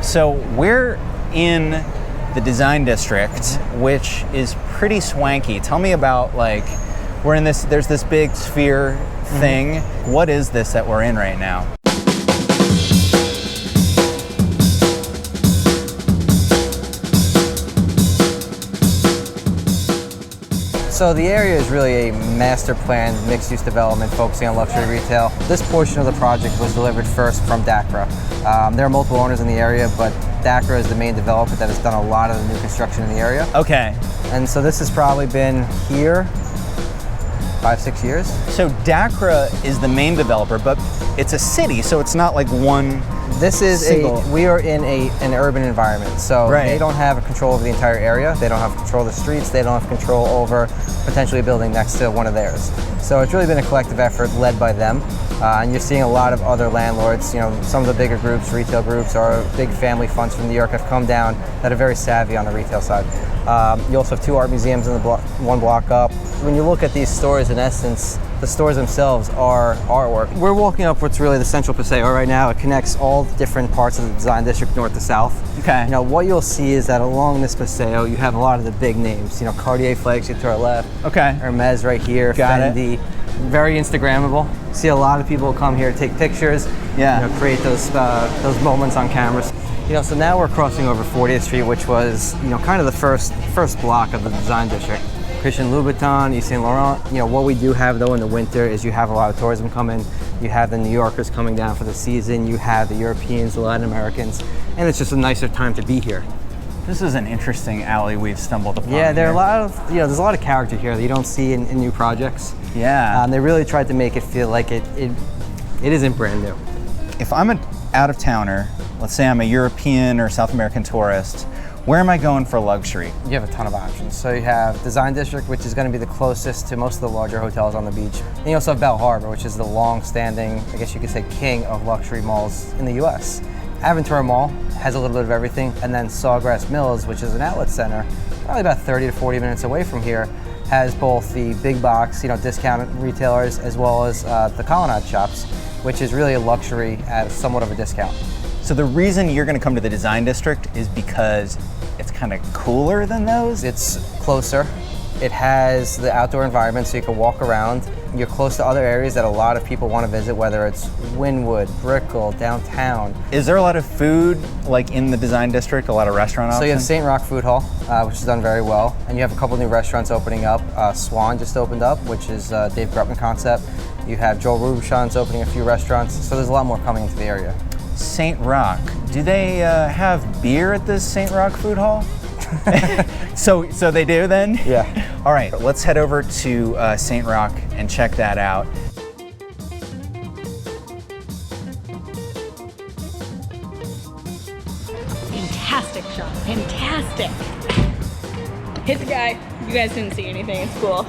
So we're in the design district, which is pretty swanky. Tell me about, like, we're in this, there's this big sphere thing. What is this that we're in right now? So the area is really a master planned mixed-use development focusing on luxury retail. This portion of the project was delivered first from DACRA. There are multiple owners in the area, but DACRA is the main developer that has done a lot of the new construction in the area. Okay. And so this has probably been here 5-6 years. So DACRA is the main developer, but it's a city, so it's not like one. This is we are in an urban environment, so Right. they don't have control over the entire area. They don't have control of the streets. They don't have control over potentially a building next to one of theirs. So it's really been a collective effort led by them. And you're seeing a lot of other landlords, you know, some of the bigger groups, retail groups, or big family funds from New York have come down that are very savvy on the retail side. You also have 2 art museums in the one block up. When you look at these stores, in essence, the stores themselves are artwork. We're walking up what's really the central Paseo right now. It connects all different parts of the design district, north to south. Okay. You know, what you'll see is that along this Paseo, you have a lot of the big names. You know, Cartier flagship to our left. Okay. Hermes right here. Got it. Fendi. Very Instagrammable. See a lot of people come here to take pictures. Yeah. You know, create those moments on cameras. You know, so now we're crossing over 40th Street, which was, you know, kind of the first block of the design district. Christian Louboutin, Yves Saint Laurent. You know, what we do have though in the winter is you have a lot of tourism coming. You have the New Yorkers coming down for the season. You have the Europeans, the Latin Americans, and it's just a nicer time to be here. This is an interesting alley we've stumbled upon. Yeah, there are here. a lot of, you know, there's a lot of character here that you don't see in new projects. Yeah. They really tried to make it feel like it isn't brand new. If I'm an out-of-towner, let's say I'm a European or South American tourist, where am I going for luxury? You have a ton of options. So you have Design District, which is going to be the closest to most of the larger hotels on the beach. And you also have Bell Harbor, which is the long-standing, I guess you could say, king of luxury malls in the US. Aventura Mall has a little bit of everything, and then Sawgrass Mills, which is an outlet center, probably about 30 to 40 minutes away from here, has both the big box, you know, discount retailers, as well as the Colonnade shops, which is really a luxury at somewhat of a discount. So the reason you're going to come to the design district is because it's kind of cooler than those? It's closer. It has the outdoor environment so you can walk around. You're close to other areas that a lot of people want to visit, whether it's Wynwood, Brickell, downtown. Is there a lot of food like in the design district, a lot of restaurant options? So you have St. Roch Food Hall, which has done very well. And you have a couple new restaurants opening up. Swan just opened up, which is Dave Grutman concept. You have Joel Robuchon's opening a few restaurants. So there's a lot more coming into the area. St. Roch, do they have beer at this St. Roch Food Hall? So they do then? Yeah. All right, let's head over to St. Roch and check that out. Fantastic shot, fantastic. Hit the guy. You guys didn't see anything, it's cool.